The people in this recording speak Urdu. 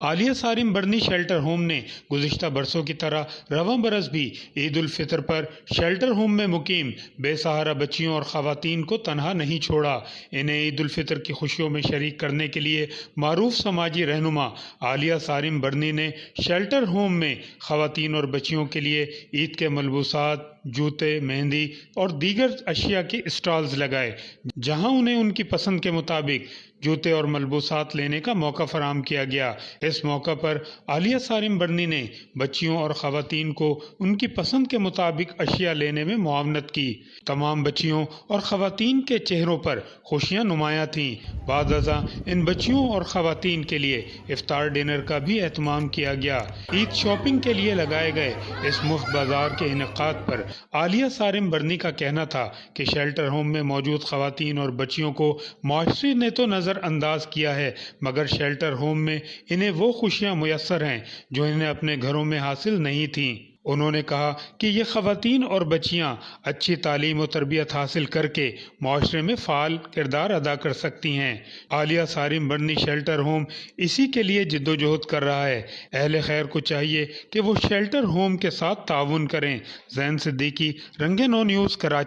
عالیہ صارم برنی شیلٹر ہوم نے گزشتہ برسوں کی طرح رواں برس بھی عید الفطر پر شیلٹر ہوم میں مقیم بے سہارا بچیوں اور خواتین کو تنہا نہیں چھوڑا۔ انہیں عید الفطر کی خوشیوں میں شریک کرنے کے لیے معروف سماجی رہنما عالیہ صارم برنی نے شیلٹر ہوم میں خواتین اور بچیوں کے لیے عید کے ملبوسات، جوتے، مہندی اور دیگر اشیاء کے اسٹالز لگائے، جہاں انہیں ان کی پسند کے مطابق جوتے اور ملبوسات لینے کا موقع فراہم کیا گیا۔ اس موقع پر عالیہ صارم برنی نے بچیوں اور خواتین کو ان کی پسند کے مطابق اشیاء لینے میں معاونت کی۔ تمام بچیوں اور خواتین کے چہروں پر خوشیاں نمایاں تھیں۔ بعد ازاں ان بچیوں اور خواتین کے لیے افطار ڈنر کا بھی اہتمام کیا گیا۔ عید شاپنگ کے لیے لگائے گئے اس مفت بازار کے انعقاد پر عالیہ صارم برنی کا کہنا تھا کہ شیلٹر ہوم میں موجود خواتین اور بچیوں کو معاشرے نے تو نظر انداز کیا ہے، مگر شیلٹر ہوم میں انہیں وہ خوشیاں میسر ہیں جو انہیں اپنے گھروں میں حاصل نہیں تھیں۔ انہوں نے کہا کہ یہ خواتین اور بچیاں اچھی تعلیم و تربیت حاصل کر کے معاشرے میں فعال کردار ادا کر سکتی ہیں۔ عالیہ صارم برنی شیلٹر ہوم اسی کے لیے جدوجہد کر رہا ہے۔ اہل خیر کو چاہیے کہ وہ شیلٹر ہوم کے ساتھ تعاون کریں۔ زین صدیقی، رنگ نو نیوز، کراچی۔